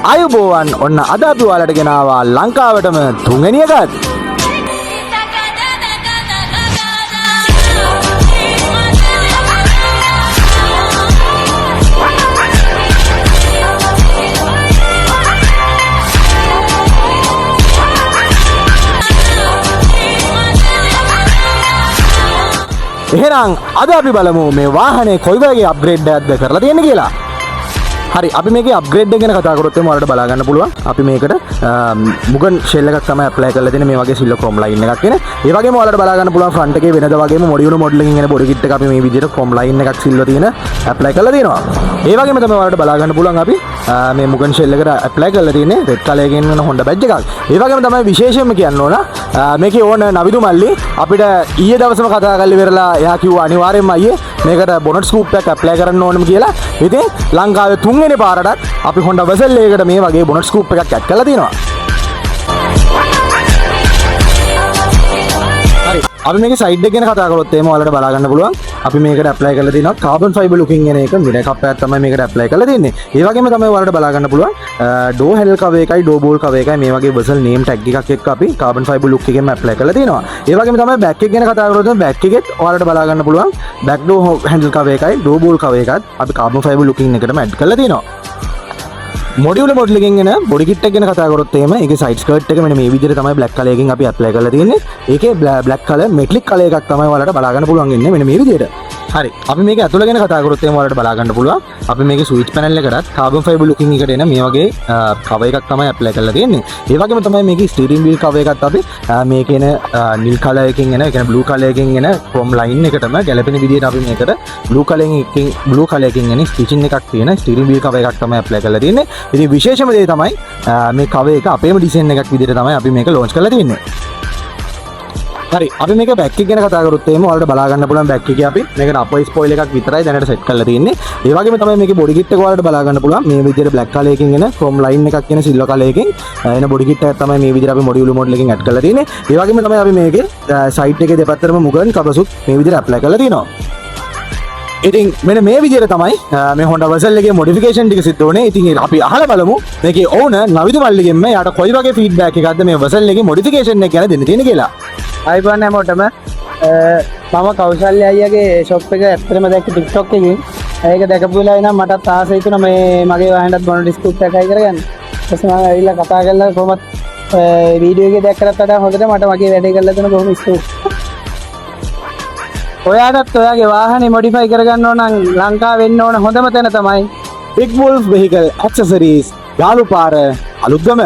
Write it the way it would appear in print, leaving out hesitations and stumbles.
අයුබෝවන් ඔන්න අද අපි ඔයාලට ගෙනාවා ලංකාවටම තුන්වෙනි එකත්. එහෙනම් අද අපි බලමු මේ වාහනේ කොයි වගේ අප්ග්‍රේඩ් එකක්ද කරලා තියෙන්නේ කියලා. හරි අපි මේකේ අප්ග්‍රේඩ් එක ගැන කතා කරොත් එහම ඔයාලට බලා ගන්න පුළුවන්. අපි මේකට මුගන් ෂෙල් එකක් තමයි ඇප්ලයි කරලා තියෙන්නේ මේ වගේ සිල්වර් ක්‍රොම් ලයින් එකක් එන. ඒ වගේම ඔයාලට බලා ගන්න පුළුවන් ෆ්‍රන්ට් එකේ වෙනද වගේම මොඩියුලර් මොඩල් එකකින් එන බොඩි කිට් එක අපි මේ විදිහට ක්‍රොම් ලයින් එකක් සිල්වර් තියෙන ඇප්ලයි කරලා තියෙනවා. ඒ වගේම තමයි ඔයාලට බලා ගන්න පුළුවන් අපි මේ මුගන් ෂෙල් එකට ඇප්ලයි කරලා තියෙන්නේ රෙඩ් කලර් එකකින් වෙන හොන්ඩා බැජ් එකක්. ඒ වගේම තමයි විශේෂයෙන්ම කියන්න ඕන මේකේ ඕන නවිදු මල්ලි අපිට ඊයේ දවසම කතා කරලා ඉවරලා එයා කිව්වා අනිවාර්යයෙන්ම අයියේ මේකට බොනට් ස්කූප් එකක් ඇප්ලයි කරන්න ඕනම කියලා. ඉතින් ලංකාවේ තුන්වෙනි පාරටත් අපි හොන්ඩා වෙසල් එකකට මේ වගේ බොනට් ස්කූප් එකක් ඇඩ් කරලා තියෙනවා. හරි අපි මේකේ සයිඩ් එක ගැන කතා කරොත් එහෙම ඔයාලට බලා ගන්න පුළුවන්. අපි මේකට ඇප්ලයි කරලා තියෙනවා කාබන් ෆයිබර් ලුකින් එන එක මිරර් කප් එකක් තමයි මේකට ඇප්ලයි කරලා තියෙන්නේ. ඒ වගේම තමයි ඔයාලට බලා ගන්න පුළුවන් ඩෝ හැන්ඩල් කවර් එකයි ඩෝ බෝල් කවර් එකයි මේ වගේ වෙසල් නේම් ටැග් එකක් එක්ක අපි කාබන් ෆයිබර් ලුක් එකෙන් ඇප්ලයි කරලා තියෙනවා. ඒ වගේම තමයි බෑක් එක ගැන කතා කරොත් බෑක් එකෙත් ඔයාලට බලා ගන්න පුළුවන් බෑක් ඩෝ හැන්ඩල් කවර් එකයි ඩෝ බෝල් කවර් එකත් අපි කාබන් ෆයිබර් ලුකින් එකටම ඇඩ් කරලා තියෙනවා. මොඩියුලර් මොඩල් එකකින් එන බොඩි කිට් එක ගැන කතා කරොත් එහෙම ඒකේ සයිඩ් ස්කර්ට් එක මෙන්න මේ විදිහට තමයි බ්ලැක් කලර් එකකින් අපි ඇප්ලයි කරලා තියෙන්නේ. ඒකේ බ්ලැක් කලර් මෙටලික් කලර් එකක් තමයි ඔයාලට බලා ගන්න පුළුවන් ඉන්නේ මෙන්න මේ විදිහට. හරි අපි මේක ඇතුළ ගැන කතා කරොත් එහෙම ඔයාලට බලා ගන්න පුළුවන්. අපි මේකේ ස්විච් පැනල් එකටත් කාබන් ෆයිබර් ලුකින් එකට එන මේ වගේ කවර් එකක් තමයි ඇප්ලයි කරලා තියෙන්නේ. ඒ වගේම තමයි මේකේ ස්ටියරින් වීල් කවර් එකත් අපි මේකේ එන නිල් කලර් එකකින් එන ඒ කියන්නේ බ්ලූ කලර් එකකින් එන ක්‍රොම් ලයින් එකටම ගැලපෙන විදිහට අපි මේකට බ්ලූ කලර් එකකින් එන ස්ටිචින් එකක් තියෙන ස්ටියරින් වීල් කවර් එකක් තමයි ඇප්ලයි කරලා තියෙන්නේ. ඉතින් විශේෂම දේ තමයි මේ කවර් එක අපේම ඩිසයින් එකක් විදිහට තමයි අපි මේක ලොන්ච් කරලා තියෙන්නේ. හරි අපි මේක බෑක් එක ගැන කතා කරොත් එහෙම ඔයාලට බලා ගන්න පුළුවන් බෑක් එකේ අපි මේකට අපර් ස්පොයිලර් එකක් විතරයි දැනට සෙට් කරලා තියෙන්නේ. ඒ වගේම තමයි මේකේ බොඩි කිට් එක ඔයාලට බලා ගන්න පුළුවන් මේ විදිහට බ්ලැක් කලර් එකකින් එන ක්‍රොම් ලයින් එකක් එන සිල්වර් කලර් එකකින් එන බොඩි කිට් එකක් තමයි මේ විදිහට අපි මොඩියුලර් මොඩල් එකකින් ඇඩ් කරලා තියෙන්නේ. ඒ වගේම තමයි අපි මේකේ සයිඩ් එකේ දෙපැත්තටම මුගන් කබසුත් මේ විදිහට ඇප්ලයි කරලා තියෙනවා. ඉතින් මෙන්න මේ විදිහට තමයි මේ හොන්ඩා වෙසල් එකේ මොඩිෆිකේෂන් ටික සිද්ධ වුණේ. ඉතින් අපි අහලා බලමු මේකේ ඕනර් නවිදු මල්ලිගෙන්ම යාට කොයි වගේ ෆීඩ්බැක් එකක්ද මේ වෙසල් එකේ මොඩිෆිකේෂන් එක ගැන දෙන්න තියෙන්නේ කියලා. අයිබෝන් හැමෝටම මම කෞශල්‍ය අයියාගේ ෂොප් එක ඇත්තටම දැක්ක TikTok එකකින්. ඒක දැකපු වෙලාවේ නම් මටත් ආසයි තුනා මේ මගේ වාහනයටත් බොනට් ස්කූප් එකයි කරගන්න. ඊට පස්සේ මම ඇවිල්ලා කතා කරලා කොහොමද වීඩියෝ එකේ දැක්කටත් වඩා හොඳට මට මගේ වැඩේ කරලා දෙන බොහොම ස්තුතියි. ඔයාටත් ඔයාගේ වාහනේ මොඩිෆයි කරගන්න ඕන නම් ලංකාවේ වෙන්න ඕන හොඳම තැන තමයි Big Wolf Vehicle Accessories යාළුපාර Aluthgama.